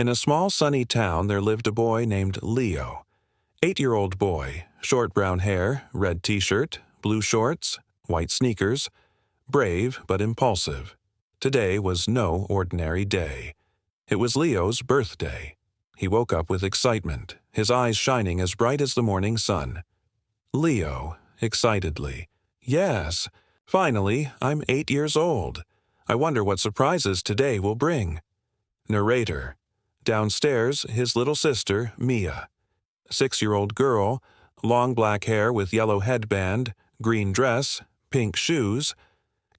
In a small sunny town there lived a boy named Leo. 8-year-old boy, short brown hair, red t-shirt, blue shorts, white sneakers, brave but impulsive. Today was no ordinary day. It was Leo's birthday. He woke up with excitement, his eyes shining as bright as the morning sun. Leo, excitedly, "Yes, finally, I'm 8 years old. I wonder what surprises today will bring." Narrator. Downstairs, his little sister, Mia. 6-year-old girl, long black hair with yellow headband, green dress, pink shoes,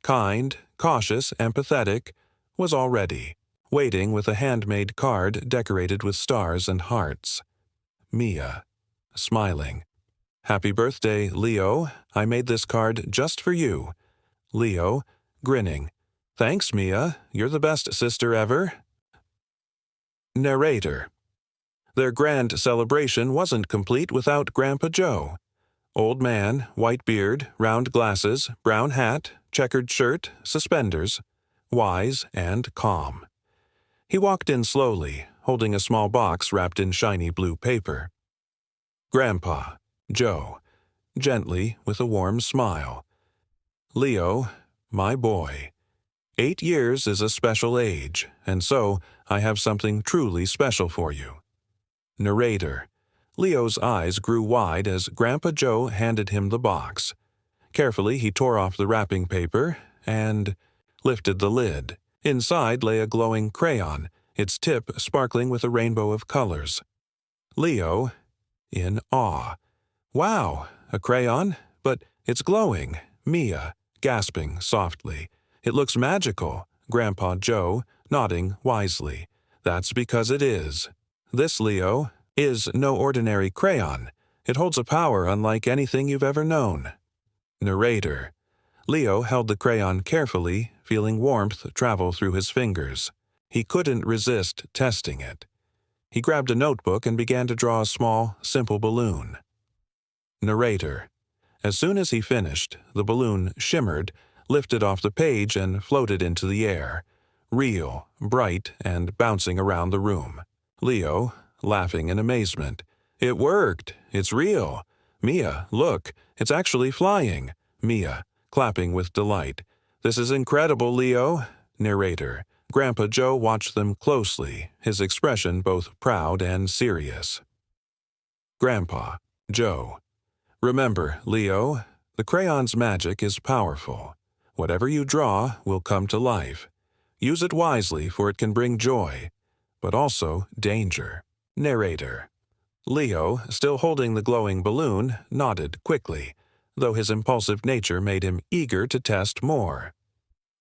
kind, cautious, empathetic, was all ready, waiting with a handmade card decorated with stars and hearts. Mia, smiling. "Happy birthday, Leo. I made this card just for you." Leo, grinning. "Thanks, Mia. You're the best sister ever." Narrator. Their grand celebration wasn't complete without Grandpa Joe. Old man, white beard, round glasses, brown hat, checkered shirt, suspenders, wise and calm. He walked in slowly, holding a small box wrapped in shiny blue paper. Grandpa, Joe, gently with a warm smile. "Leo, my boy. 8 years is a special age, and so I have something truly special for you." Narrator. Leo's eyes grew wide as Grandpa Joe handed him the box. Carefully he tore off the wrapping paper and lifted the lid. Inside lay a glowing crayon, its tip sparkling with a rainbow of colors. Leo, in awe. "Wow, a crayon? But it's glowing." Mia, gasping softly. "It looks magical." Grandpa Joe, nodding wisely. "That's because it is. This, Leo, is no ordinary crayon. It holds a power unlike anything you've ever known." Narrator. Leo held the crayon carefully, feeling warmth travel through his fingers. He couldn't resist testing it. He grabbed a notebook and began to draw a small, simple balloon. Narrator. As soon as he finished, the balloon shimmered, lifted off the page and floated into the air, real, bright, and bouncing around the room. Leo, laughing in amazement. "It worked! It's real! Mia, look, it's actually flying!" Mia, clapping with delight. "This is incredible, Leo." Narrator. Grandpa Joe watched them closely, his expression both proud and serious. Grandpa, Joe. "Remember, Leo, the crayon's magic is powerful. Whatever you draw will come to life. Use it wisely, for it can bring joy, but also danger." Narrator. Leo, still holding the glowing balloon, nodded quickly, though his impulsive nature made him eager to test more.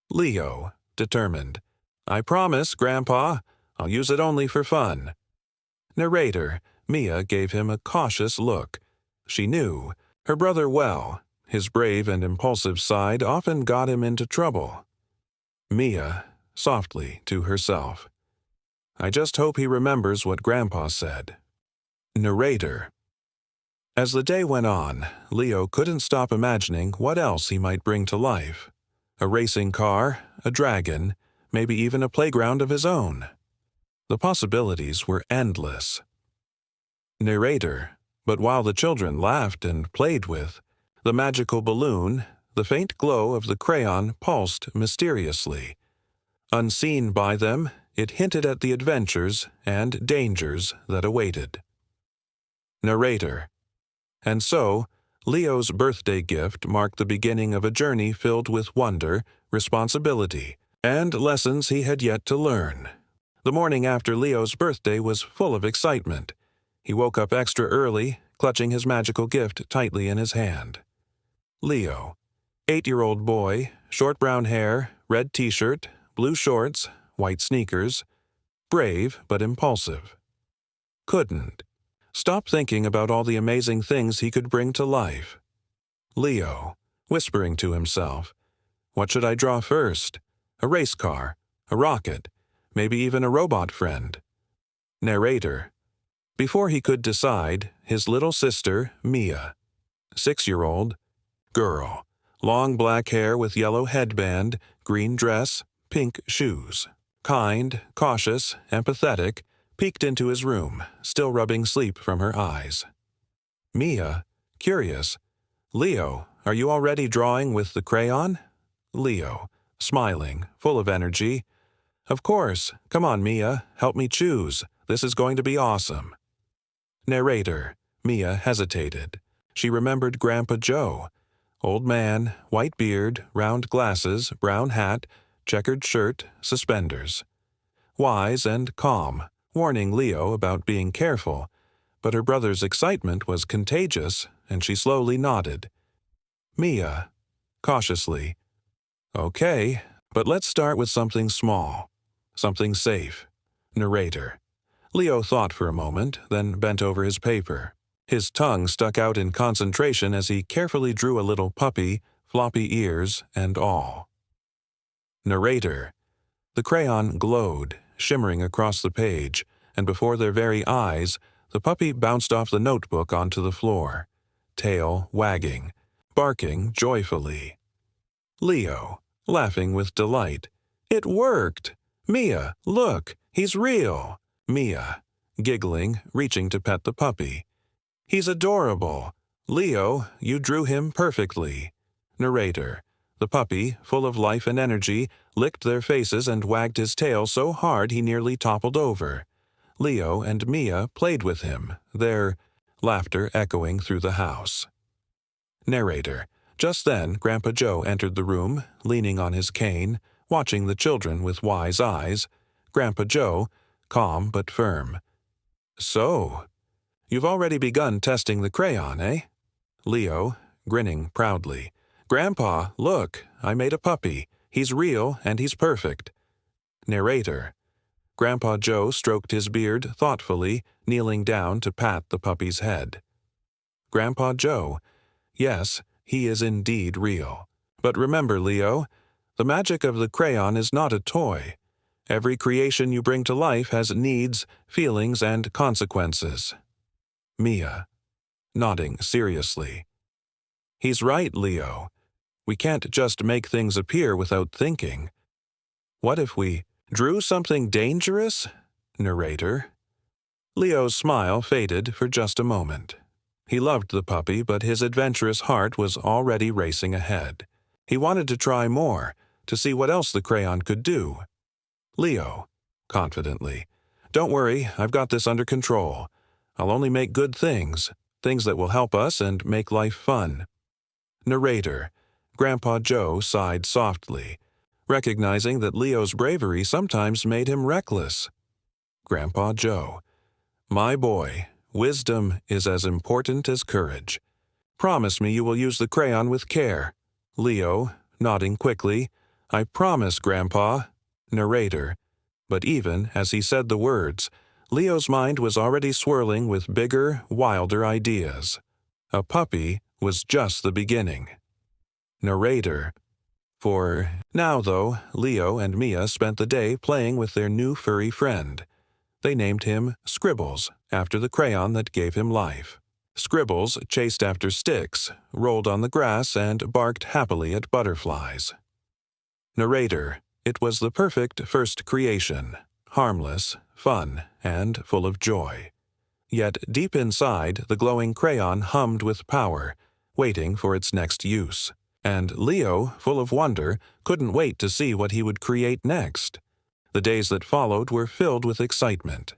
Leo, determined. "I promise, Grandpa. I'll use it only for fun." Narrator. Mia gave him a cautious look. She knew her brother well. His brave and impulsive side often got him into trouble. Mia, softly to herself. "I just hope he remembers what Grandpa said." Narrator. As the day went on, Leo couldn't stop imagining what else he might bring to life. A racing car, a dragon, maybe even a playground of his own. The possibilities were endless. Narrator. But while the children laughed and played with the magical balloon, the faint glow of the crayon pulsed mysteriously. Unseen by them, it hinted at the adventures and dangers that awaited. Narrator. And so, Leo's birthday gift marked the beginning of a journey filled with wonder, responsibility, and lessons he had yet to learn. The morning after Leo's birthday was full of excitement. He woke up extra early, clutching his magical gift tightly in his hand. Leo. 8-year-old boy, short brown hair, red t-shirt, blue shorts, white sneakers, brave but impulsive. Couldn't stop thinking about all the amazing things he could bring to life. Leo, whispering to himself, "What should I draw first? A race car, a rocket, maybe even a robot friend." Narrator. Before he could decide, his little sister, Mia, 6-year-old, girl, long black hair with yellow headband, green dress, pink shoes, kind, cautious, empathetic, peeked into his room, still rubbing sleep from her eyes. Mia, curious, "Leo, are you already drawing with the crayon?" Leo, smiling, full of energy, "Of course. Come on, Mia, help me choose. This is going to be awesome." Narrator, Mia hesitated. She remembered Grandpa Joe. Old man, white beard, round glasses, brown hat, checkered shirt, suspenders. Wise and calm, warning Leo about being careful, but her brother's excitement was contagious, and she slowly nodded. Mia, cautiously, "Okay, but let's start with something small. Something safe." Narrator. Leo thought for a moment, then bent over his paper. His tongue stuck out in concentration as he carefully drew a little puppy, floppy ears and all. Narrator. The crayon glowed, shimmering across the page, and before their very eyes, the puppy bounced off the notebook onto the floor, tail wagging, barking joyfully. Leo, laughing with delight. "It worked! Mia, look, he's real!" Mia, giggling, reaching to pet the puppy. "He's adorable! Leo, you drew him perfectly." Narrator. The puppy, full of life and energy, licked their faces and wagged his tail so hard he nearly toppled over. Leo and Mia played with him, their laughter echoing through the house. Narrator. Just then, Grandpa Joe entered the room, leaning on his cane, watching the children with wise eyes. Grandpa Joe, calm but firm. "So, you've already begun testing the crayon, eh?" Leo, grinning proudly. "Grandpa, look, I made a puppy. He's real and he's perfect." Narrator. Grandpa Joe stroked his beard thoughtfully, kneeling down to pat the puppy's head. Grandpa Joe. "Yes, he is indeed real. But remember, Leo, the magic of the crayon is not a toy. Every creation you bring to life has needs, feelings, and consequences." Mia, nodding seriously. "He's right, Leo. We can't just make things appear without thinking. What if we drew something dangerous?" Narrator. Leo's smile faded for just a moment. He loved the puppy, but his adventurous heart was already racing ahead. He wanted to try more, to see what else the crayon could do. Leo, confidently, "Don't worry, I've got this under control. I'll only make good things, things that will help us and make life fun." Narrator. Grandpa Joe sighed softly, recognizing that Leo's bravery sometimes made him reckless. Grandpa Joe. "My boy, wisdom is as important as courage. Promise me you will use the crayon with care." Leo, nodding quickly. "I promise, Grandpa." Narrator. But even as he said the words, Leo's mind was already swirling with bigger, wilder ideas. A puppy was just the beginning. Narrator. For now, though, Leo and Mia spent the day playing with their new furry friend. They named him Scribbles, after the crayon that gave him life. Scribbles chased after sticks, rolled on the grass, and barked happily at butterflies. Narrator. It was the perfect first creation, harmless, fun, and full of joy. Yet deep inside, the glowing crayon hummed with power, waiting for its next use. And Leo, full of wonder, couldn't wait to see what he would create next. The days that followed were filled with excitement.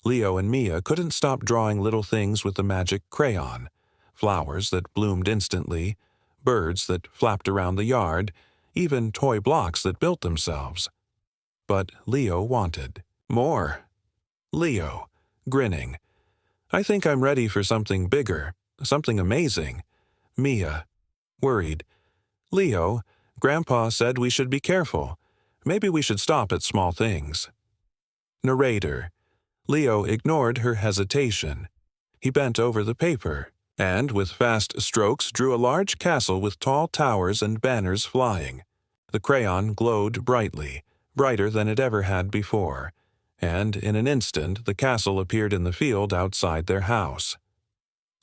Leo and Mia couldn't stop drawing little things with the magic crayon. Flowers that bloomed instantly, birds that flapped around the yard, even toy blocks that built themselves. But Leo wanted more. Leo, grinning. "I think I'm ready for something bigger, something amazing." Mia, worried. "Leo, Grandpa said we should be careful. Maybe we should stop at small things." Narrator. Leo ignored her hesitation. He bent over the paper, and with fast strokes drew a large castle with tall towers and banners flying. The crayon glowed brightly, brighter than it ever had before, and in an instant the castle appeared in the field outside their house.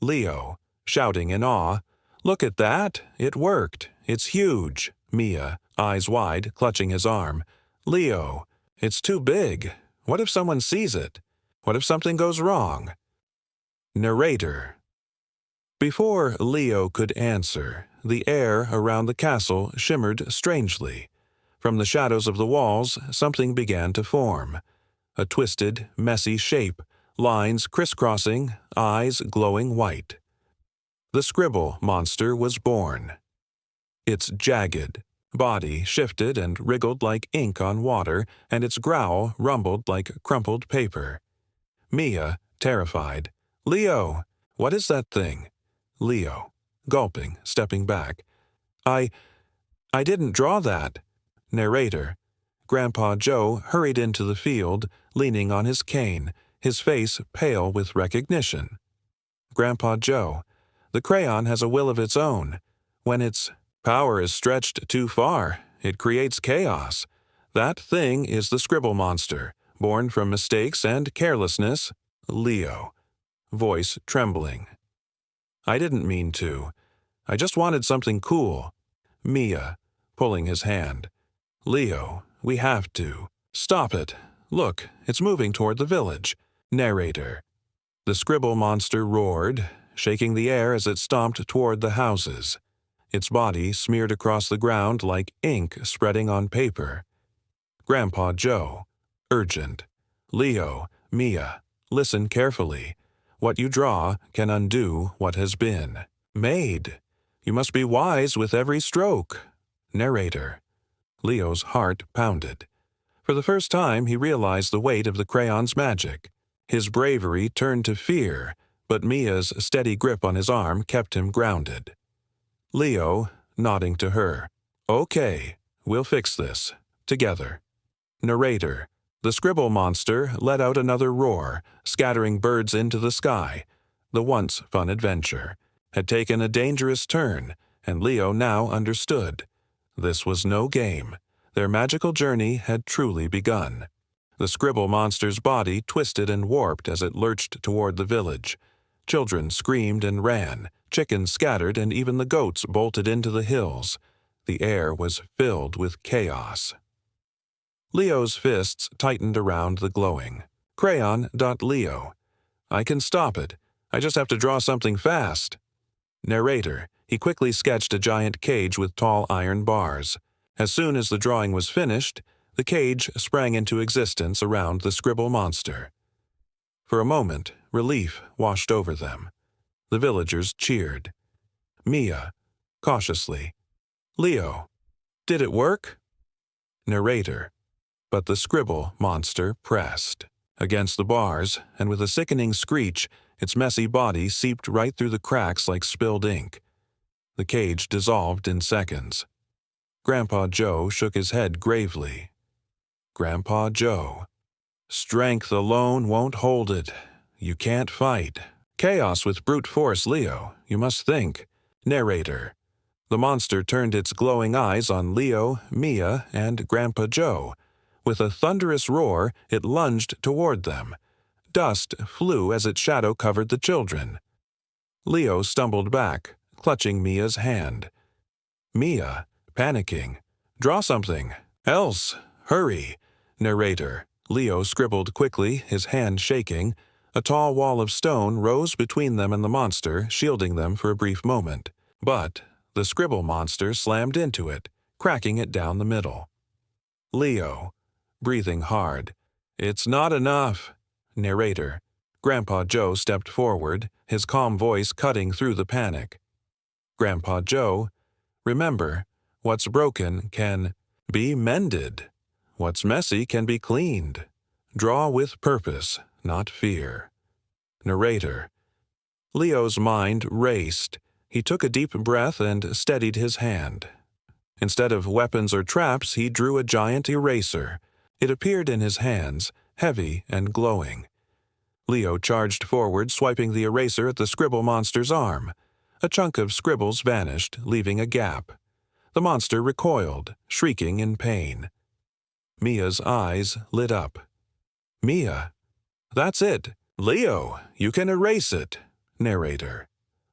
Leo, shouting in awe, "Look at that! It worked! It's huge!" Mia, eyes wide, clutching his arm. "Leo, it's too big. What if someone sees it? What if something goes wrong? Narrator. Before Leo could answer, the air around the castle shimmered strangely. From the shadows of the walls, something began to form. A twisted, messy shape, lines crisscrossing, eyes glowing white. The scribble monster was born. Its jagged body shifted and wriggled like ink on water, and its growl rumbled like crumpled paper. Mia, terrified. "Leo, what is that thing?" Leo, gulping, stepping back. I didn't draw that." Narrator. Grandpa Joe hurried into the field, leaning on his cane, his face pale with recognition. Grandpa Joe. "The crayon has a will of its own. When its power is stretched too far, it creates chaos. That thing is the scribble monster, born from mistakes and carelessness." Leo, voice trembling. "I didn't mean to. I just wanted something cool." Mia, pulling his hand. "Leo, we have to. Stop it. Look, it's moving toward the village." Narrator. The scribble monster roared, shaking the air as it stomped toward the houses. Its body smeared across the ground like ink spreading on paper. Grandpa Joe, urgent. "Leo, Mia, listen carefully. What you draw can undo what has been made. You must be wise with every stroke." Narrator. Leo's heart pounded. For the first time, he realized the weight of the crayon's magic. His bravery turned to fear, but Mia's steady grip on his arm kept him grounded. Leo, nodding to her. "Okay, we'll fix this. Together." Narrator. The scribble monster let out another roar, scattering birds into the sky. The once fun adventure had taken a dangerous turn, and Leo now understood. This was no game. Their magical journey had truly begun. The scribble monster's body twisted and warped as it lurched toward the village. Children screamed and ran, chickens scattered, and even the goats bolted into the hills. The air was filled with chaos. Leo's fists tightened around the glowing. Crayon.Leo. "I can stop it. I just have to draw something fast." Narrator. He quickly sketched a giant cage with tall iron bars. As soon as the drawing was finished, the cage sprang into existence around the scribble monster. For a moment, relief washed over them. The villagers cheered. Mia, cautiously. "Leo, did it work?" Narrator. But the scribble monster pressed against the bars, and with a sickening screech, its messy body seeped right through the cracks like spilled ink. The cage dissolved in seconds. Grandpa Joe shook his head gravely. Grandpa Joe. "Strength alone won't hold it. You can't fight. Chaos with brute force, Leo. You must think." Narrator. The monster turned its glowing eyes on Leo, Mia, and Grandpa Joe. With a thunderous roar, it lunged toward them. Dust flew as its shadow covered the children. Leo stumbled back, clutching Mia's hand. Mia, panicking. "Draw something. Else. Hurry." Narrator. Leo scribbled quickly, his hand shaking. A tall wall of stone rose between them and the monster, shielding them for a brief moment. But the scribble monster slammed into it, cracking it down the middle. Leo, breathing hard. "It's not enough." Narrator. Grandpa Joe stepped forward, his calm voice cutting through the panic. Grandpa Joe. "Remember, what's broken can be mended. What's messy can be cleaned. Draw with purpose, not fear." Narrator. Leo's mind raced. He took a deep breath and steadied his hand. Instead of weapons or traps, he drew a giant eraser. It appeared in his hands, heavy and glowing. Leo charged forward, swiping the eraser at the scribble monster's arm. A chunk of scribbles vanished, leaving a gap. The monster recoiled, shrieking in pain. Mia's eyes lit up. "Mia, that's it. Leo, you can erase it." Narrator.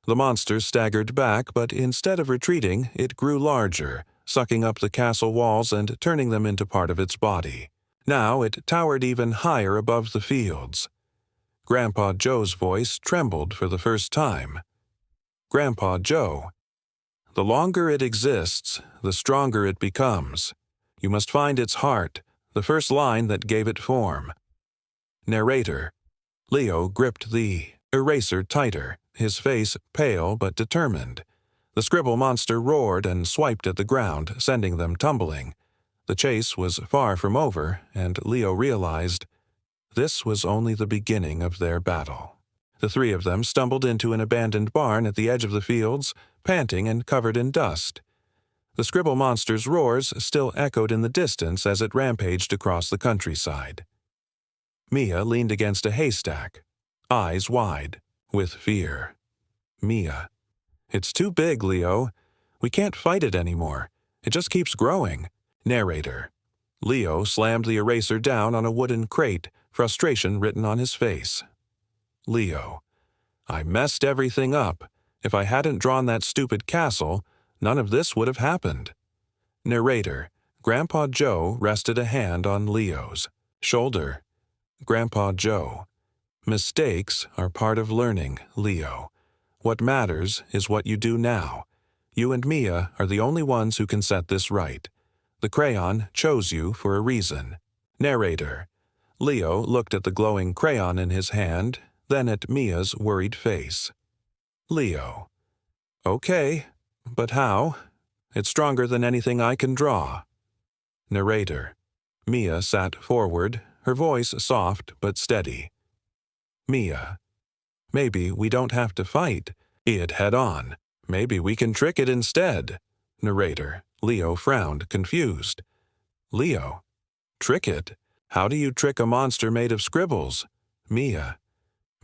The monster staggered back, but instead of retreating, it grew larger, sucking up the castle walls and turning them into part of its body. Now it towered even higher above the fields. Grandpa Joe's voice trembled for the first time. Grandpa Joe. The longer it exists, the stronger it becomes. You must find its heart, the first line that gave it form. Narrator. Leo gripped the eraser tighter, his face pale but determined. The scribble monster roared and swiped at the ground, sending them tumbling. The chase was far from over, and Leo realized this was only the beginning of their battle. The three of them stumbled into an abandoned barn at the edge of the fields, panting and covered in dust. The scribble monster's roars still echoed in the distance as it rampaged across the countryside. Mia leaned against a haystack, eyes wide, with fear. Mia. It's too big, Leo. We can't fight it anymore. It just keeps growing. Narrator. Leo slammed the eraser down on a wooden crate, frustration written on his face. Leo. I messed everything up. If I hadn't drawn that stupid castle, none of this would have happened. Narrator. Grandpa Joe rested a hand on Leo's shoulder. Grandpa Joe. Mistakes are part of learning, Leo. What matters is what you do now. You and Mia are the only ones who can set this right. The crayon chose you for a reason. Narrator. Leo looked at the glowing crayon in his hand, then at Mia's worried face. Leo. Okay, but how? It's stronger than anything I can draw. Narrator. Mia sat forward, her voice soft but steady. Mia. Maybe we don't have to fight it head-on. Maybe we can trick it instead. Narrator. Leo frowned, confused. Leo. Trick it? How do you trick a monster made of scribbles? Mia.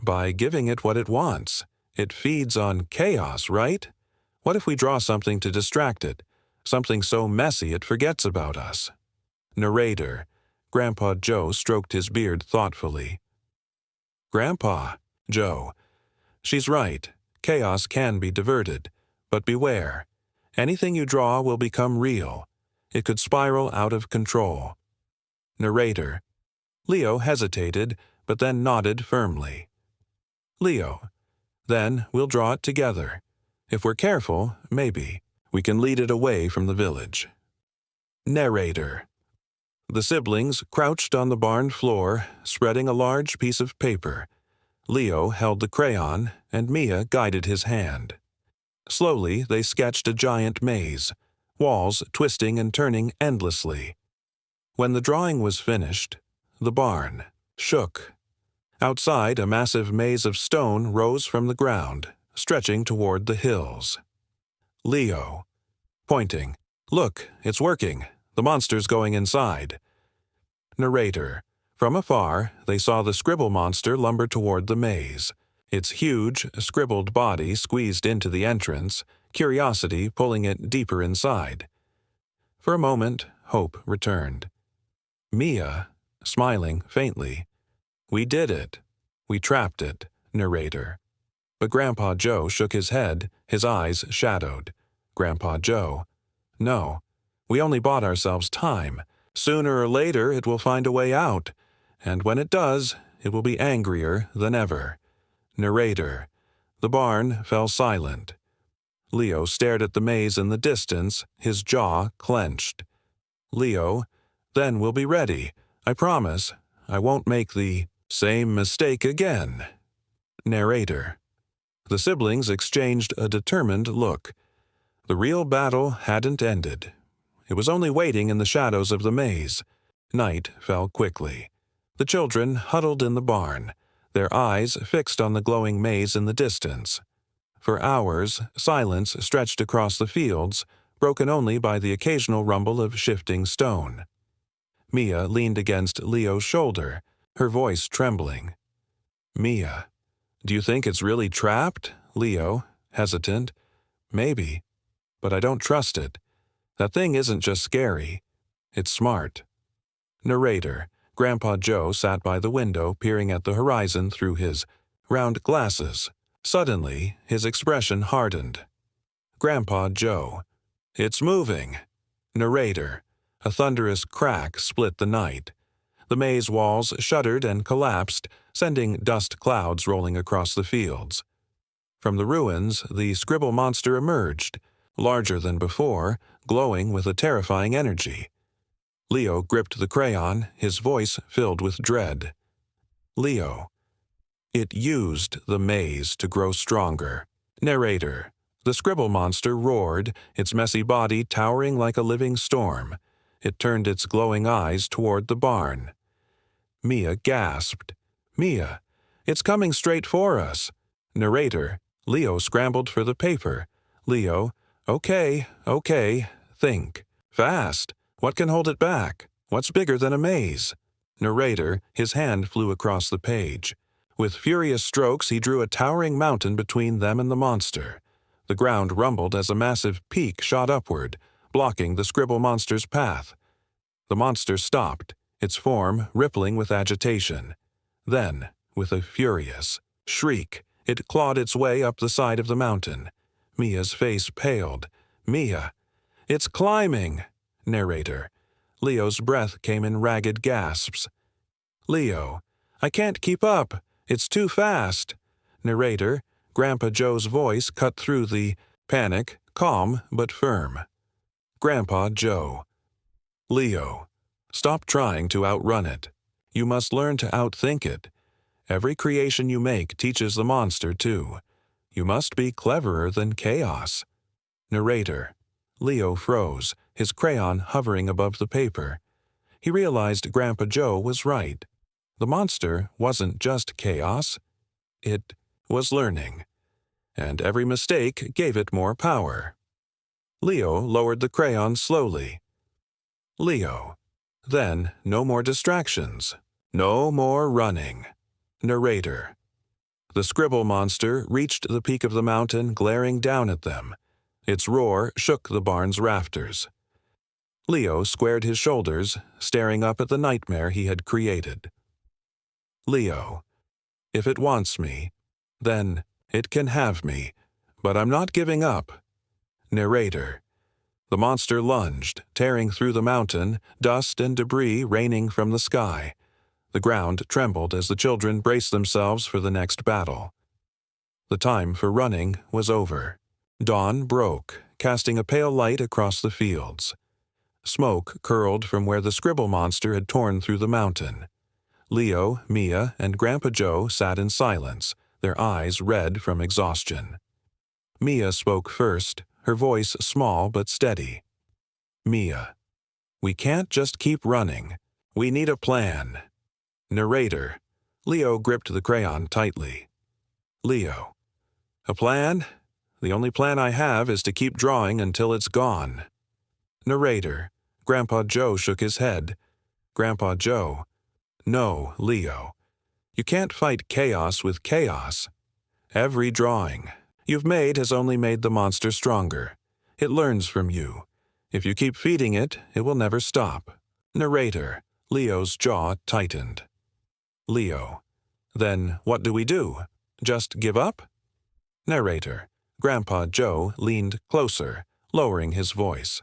By giving it what it wants. It feeds on chaos, right? What if we draw something to distract it? Something so messy it forgets about us. Narrator. Grandpa Joe stroked his beard thoughtfully. Grandpa Joe. She's right. Chaos can be diverted. But beware. Anything you draw will become real. It could spiral out of control. Narrator. Leo hesitated, but then nodded firmly. Leo. Then we'll draw it together. If we're careful, maybe, we can lead it away from the village. Narrator. The siblings crouched on the barn floor, spreading a large piece of paper. Leo held the crayon, and Mia guided his hand. Slowly, they sketched a giant maze, walls twisting and turning endlessly. When the drawing was finished, the barn shook. Outside, a massive maze of stone rose from the ground, stretching toward the hills. Leo. Pointing. Look, it's working. The monster's going inside. Narrator. From afar, they saw the scribble monster lumber toward the maze. Its huge, scribbled body squeezed into the entrance, curiosity pulling it deeper inside. For a moment, hope returned. Mia, smiling faintly. We did it. We trapped it, narrator. But Grandpa Joe shook his head, his eyes shadowed. Grandpa Joe. No, we only bought ourselves time. Sooner or later it will find a way out, and when it does, it will be angrier than ever. Narrator. The barn fell silent. Leo stared at the maze in the distance, his jaw clenched. Leo, then we'll be ready. I promise. I won't make the same mistake again. Narrator. The siblings exchanged a determined look. The real battle hadn't ended. It was only waiting in the shadows of the maze. Night fell quickly. The children huddled in the barn, their eyes fixed on the glowing maze in the distance. For hours, silence stretched across the fields, broken only by the occasional rumble of shifting stone. Mia leaned against Leo's shoulder, her voice trembling. Mia. Do you think it's really trapped? Leo, hesitant. Maybe. But I don't trust it. That thing isn't just scary. It's smart. Narrator. Grandpa Joe sat by the window, peering at the horizon through his round glasses. Suddenly, his expression hardened. Grandpa Joe. It's moving. Narrator. A thunderous crack split the night. The maze walls shuddered and collapsed, sending dust clouds rolling across the fields. From the ruins, the scribble monster emerged, larger than before, glowing with a terrifying energy. Leo gripped the crayon, his voice filled with dread. Leo. It used the maze to grow stronger. Narrator. The scribble monster roared, its messy body towering like a living storm. It turned its glowing eyes toward the barn. Mia gasped. Mia, it's coming straight for us. Narrator. Leo scrambled for the paper. Leo. Okay. Think. Fast. What can hold it back? What's bigger than a maze? Narrator. His hand flew across the page. With furious strokes, he drew a towering mountain between them and the monster. The ground rumbled as a massive peak shot upward, blocking the scribble monster's path. The monster stopped, its form rippling with agitation. Then, with a furious shriek, it clawed its way up the side of the mountain. Mia's face paled. Mia. It's climbing. Narrator. Leo's breath came in ragged gasps. Leo. I can't keep up. It's too fast. Narrator. Grandpa Joe's voice cut through the panic, calm but firm. Grandpa Joe. Leo. Stop trying to outrun it. You must learn to outthink it. Every creation you make teaches the monster, too. You must be cleverer than chaos. Narrator. Leo froze, his crayon hovering above the paper. He realized Grandpa Joe was right. The monster wasn't just chaos. It was learning. And every mistake gave it more power. Leo lowered the crayon slowly. Leo. Then, no more distractions. No more running. Narrator. The scribble monster reached the peak of the mountain, glaring down at them. Its roar shook the barn's rafters. Leo squared his shoulders, staring up at the nightmare he had created. Leo. If it wants me, then it can have me, but I'm not giving up. Narrator. The monster lunged, tearing through the mountain, dust and debris raining from the sky. The ground trembled as the children braced themselves for the next battle. The time for running was over. Dawn broke, casting a pale light across the fields. Smoke curled from where the scribble monster had torn through the mountain. Leo, Mia, and Grandpa Joe sat in silence, their eyes red from exhaustion. Mia spoke first, her voice small but steady. Mia. We can't just keep running. We need a plan. Narrator. Leo gripped the crayon tightly. Leo. A plan? The only plan I have is to keep drawing until it's gone. Narrator. Grandpa Joe shook his head. Grandpa Joe. No, Leo. You can't fight chaos with chaos. Every drawing you've made has only made the monster stronger. It learns from you. If you keep feeding it, it will never stop. Narrator. Leo's jaw tightened. Leo. Then what do we do? Just give up? Narrator. Grandpa Joe leaned closer, lowering his voice.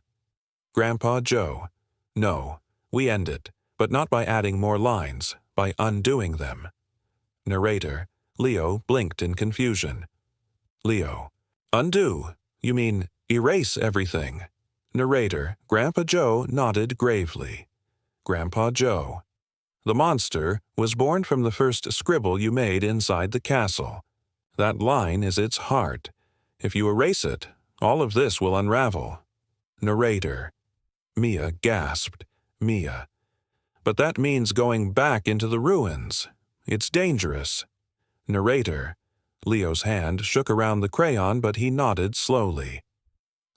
Grandpa Joe. No, we end it, but not by adding more lines, by undoing them. Narrator. Leo blinked in confusion. Leo. Undo? You mean erase everything? Narrator. Grandpa Joe nodded gravely. Grandpa Joe. The monster was born from the first scribble you made inside the castle. That line is its heart. If you erase it, all of this will unravel. Narrator. Mia gasped. Mia. But that means going back into the ruins. It's dangerous. Narrator. Leo's hand shook around the crayon, but he nodded slowly.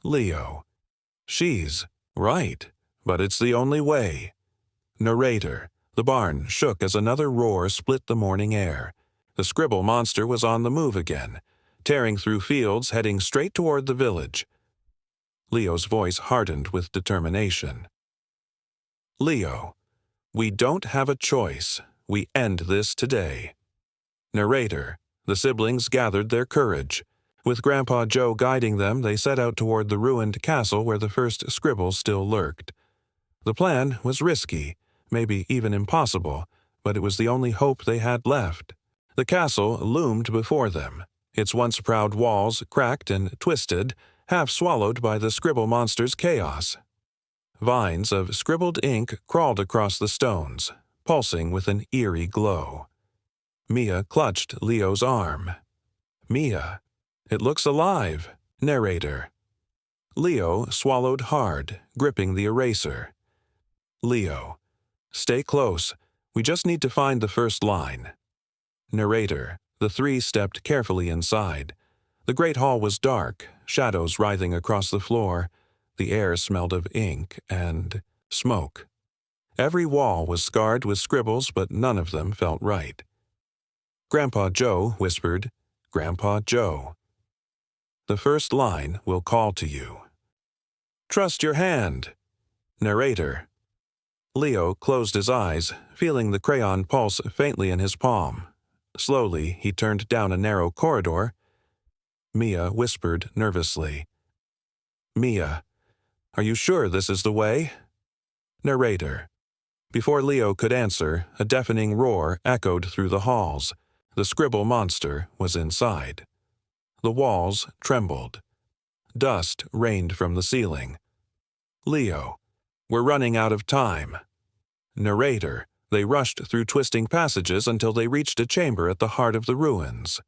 Leo. She's right, but it's the only way. Narrator. The barn shook as another roar split the morning air. The scribble monster was on the move again, tearing through fields, heading straight toward the village. Leo's voice hardened with determination. Leo. We don't have a choice. We end this today. Narrator. The siblings gathered their courage. With Grandpa Joe guiding them, they set out toward the ruined castle where the first scribble still lurked. The plan was risky, maybe even impossible, but it was the only hope they had left. The castle loomed before them, its once proud walls cracked and twisted, half swallowed by the scribble monster's chaos. Vines of scribbled ink crawled across the stones, pulsing with an eerie glow. Mia clutched Leo's arm. "Mia, it looks alive." Narrator. Leo swallowed hard, gripping the eraser. Leo. "Stay close. We just need to find the first line." Narrator. The three stepped carefully inside. The great hall was dark, shadows writhing across the floor. The air smelled of ink and smoke. Every wall was scarred with scribbles, but none of them felt right. Grandpa Joe whispered, "Grandpa Joe. The first line will call to you." "Trust your hand." Narrator. Leo closed his eyes, feeling the crayon pulse faintly in his palm. Slowly, he turned down a narrow corridor. Mia whispered nervously, "Mia, are you sure this is the way?" Narrator. Before Leo could answer, a deafening roar echoed through the halls. The scribble monster was inside. The walls trembled. Dust rained from the ceiling. Leo. "We're running out of time." Narrator. They rushed through twisting passages until they reached a chamber at the heart of the ruins.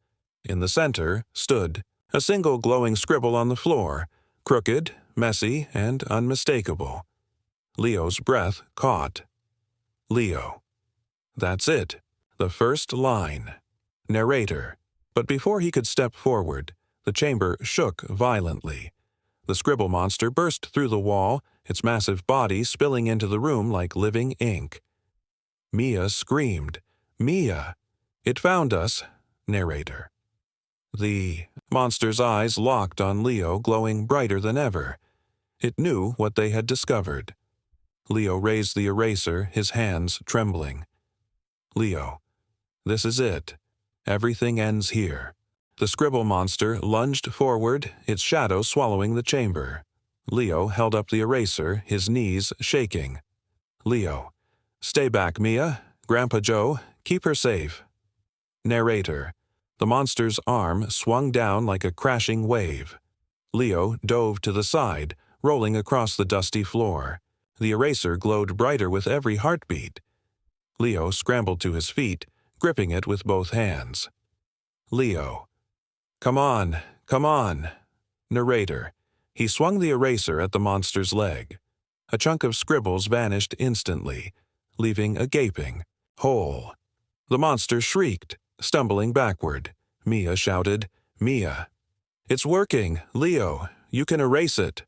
In the center stood a single glowing scribble on the floor, crooked, messy, and unmistakable. Leo's breath caught. Leo. "That's it. The first line." Narrator. But before he could step forward, the chamber shook violently. The scribble monster burst through the wall, its massive body spilling into the room like living ink. Mia screamed, "Mia! It found us." Narrator. The monster's eyes locked on Leo, glowing brighter than ever. It knew what they had discovered. Leo raised the eraser, his hands trembling. Leo. "This is it. Everything ends here." The scribble monster lunged forward, its shadow swallowing the chamber. Leo held up the eraser, his knees shaking. Leo. "Stay back, Mia. Grandpa Joe, keep her safe." Narrator. The monster's arm swung down like a crashing wave. Leo dove to the side, rolling across the dusty floor. The eraser glowed brighter with every heartbeat. Leo scrambled to his feet, gripping it with both hands. Leo. "Come on, come on." Narrator. He swung the eraser at the monster's leg. A chunk of scribbles vanished instantly, leaving a gaping hole. The monster shrieked, stumbling backward. Mia shouted, "Mia." "It's working, Leo. You can erase it."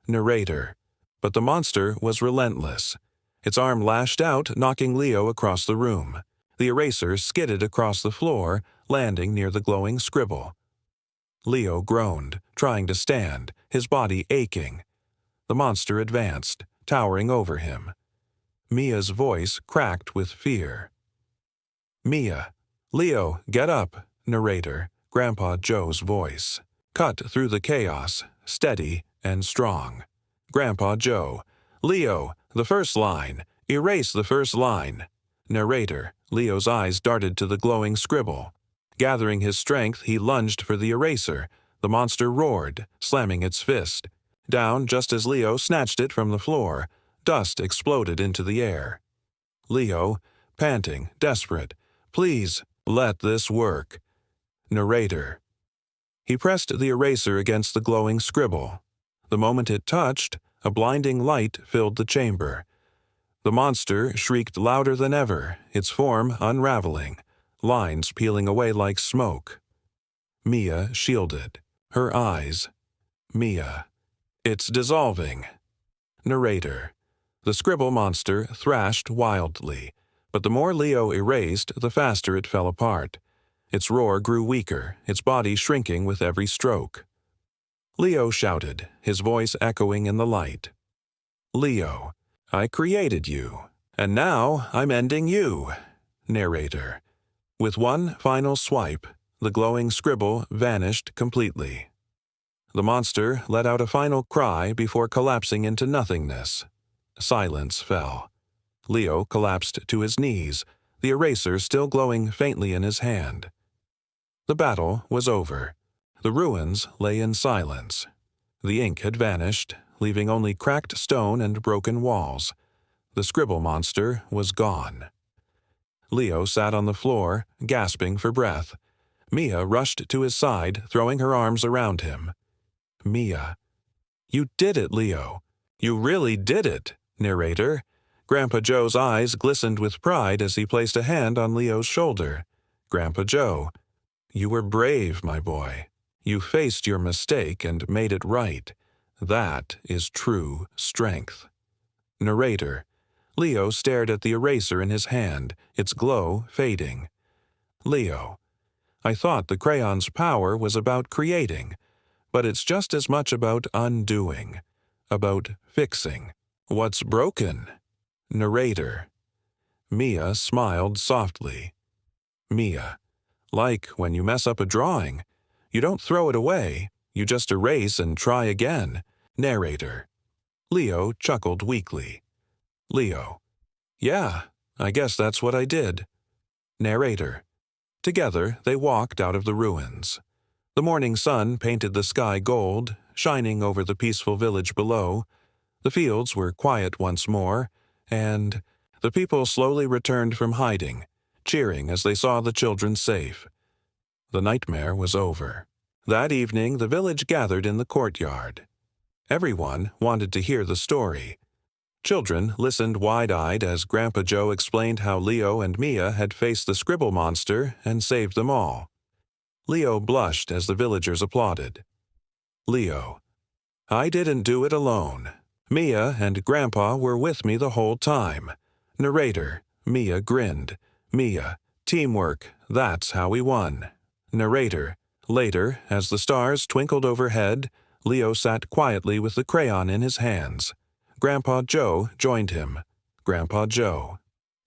Narrator. But the monster was relentless. Its arm lashed out, knocking Leo across the room. The eraser skidded across the floor, landing near the glowing scribble. Leo groaned, trying to stand, his body aching. The monster advanced, towering over him. Mia's voice cracked with fear. "Mia. Leo, get up." Narrator. Grandpa Joe's voice. Cut through the chaos, steady and strong. Grandpa Joe. "Leo, the first line. Erase the first line." Narrator. Leo's eyes darted to the glowing scribble. Gathering his strength, he lunged for the eraser. The monster roared, slamming its fist. Down just as Leo snatched it from the floor, dust exploded into the air. Leo, panting, desperate, "Please, let this work." Narrator. He pressed the eraser against the glowing scribble. The moment it touched, a blinding light filled the chamber. The monster shrieked louder than ever, its form unraveling, lines peeling away like smoke. Mia shielded, her eyes. Mia. "It's dissolving." Narrator. The scribble monster thrashed wildly, but the more Leo erased, the faster it fell apart. Its roar grew weaker, its body shrinking with every stroke. Leo shouted, his voice echoing in the light. "Leo, I created you, and now I'm ending you." Narrator. With one final swipe, the glowing scribble vanished completely. The monster let out a final cry before collapsing into nothingness. Silence fell. Leo collapsed to his knees, the eraser still glowing faintly in his hand. The battle was over. The ruins lay in silence. The ink had vanished, leaving only cracked stone and broken walls. The scribble monster was gone. Leo sat on the floor, gasping for breath. Mia rushed to his side, throwing her arms around him. Mia. "You did it, Leo. You really did it, narrator." Grandpa Joe's eyes glistened with pride as he placed a hand on Leo's shoulder. "Grandpa Joe, you were brave, my boy. You faced your mistake and made it right. That is true strength." Narrator. Leo stared at the eraser in his hand, its glow fading. Leo. "I thought the crayon's power was about creating, but it's just as much about undoing, about fixing. What's broken?" Narrator. Mia smiled softly. Mia. "Like when you mess up a drawing. You don't throw it away, you just erase and try again." Narrator. Leo chuckled weakly. Leo. "Yeah, I guess that's what I did." Narrator. Together they walked out of the ruins. The morning sun painted the sky gold, shining over the peaceful village below. The fields were quiet once more, and the people slowly returned from hiding, cheering as they saw the children safe. The nightmare was over. That evening the village gathered in the courtyard. Everyone wanted to hear the story. Children listened wide-eyed as Grandpa Joe explained how Leo and Mia had faced the scribble monster and saved them all. Leo blushed as the villagers applauded. Leo. "I didn't do it alone. Mia and Grandpa were with me the whole time." Narrator. Mia grinned. Mia. "Teamwork, that's how we won." Narrator. Later, as the stars twinkled overhead, Leo sat quietly with the crayon in his hands. Grandpa Joe joined him. Grandpa Joe.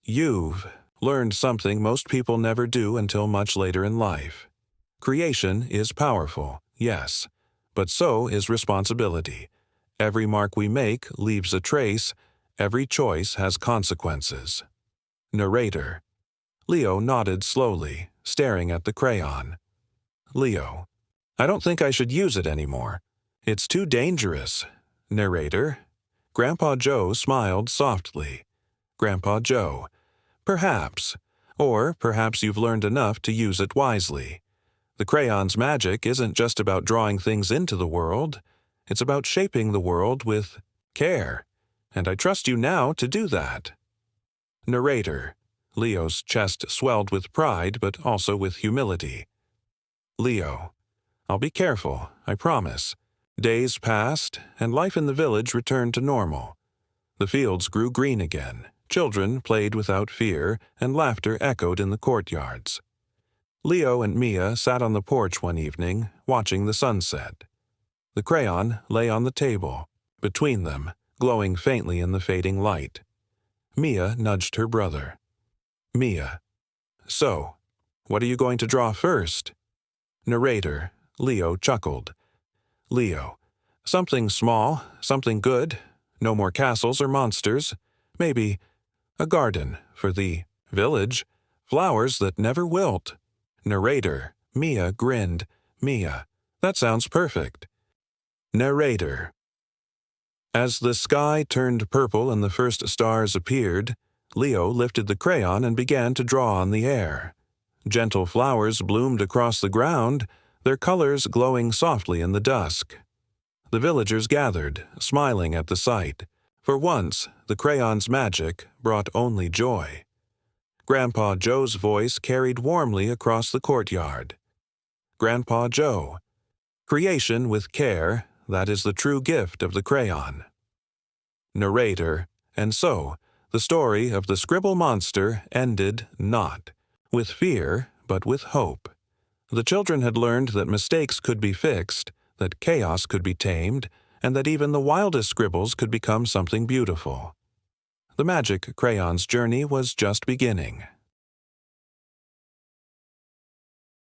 "You've learned something most people never do until much later in life. Creation is powerful, yes, but so is responsibility. Every mark we make leaves a trace. Every choice has consequences." Narrator. Leo nodded slowly, staring at the crayon. Leo. "I don't think I should use it anymore. It's too dangerous." Narrator. Grandpa Joe smiled softly. Grandpa Joe. "Perhaps. Or perhaps you've learned enough to use it wisely. The crayon's magic isn't just about drawing things into the world. It's about shaping the world with care. And I trust you now to do that." Narrator. Leo's chest swelled with pride but also with humility. Leo. "I'll be careful, I promise." Days passed, and life in the village returned to normal. The fields grew green again, children played without fear, and laughter echoed in the courtyards. Leo and Mia sat on the porch one evening, watching the sunset. The crayon lay on the table, between them, glowing faintly in the fading light. Mia nudged her brother. Mia. "So, what are you going to draw first?" Narrator. Leo chuckled. Leo. "Something small, something good. No more castles or monsters. Maybe a garden for the village. Flowers that never wilt." Narrator. Mia grinned. Mia. "That sounds perfect." Narrator. As the sky turned purple and the first stars appeared, Leo lifted the crayon and began to draw on the air. Gentle flowers bloomed across the ground, their colors glowing softly in the dusk. The villagers gathered, smiling at the sight. For once, the crayon's magic brought only joy. Grandpa Joe's voice carried warmly across the courtyard. Grandpa Joe. "Creation with care, that is the true gift of the crayon." Narrator. And so, the story of the scribble monster ended not with fear, but with hope. The children had learned that mistakes could be fixed, that chaos could be tamed, and that even the wildest scribbles could become something beautiful. The magic crayon's journey was just beginning.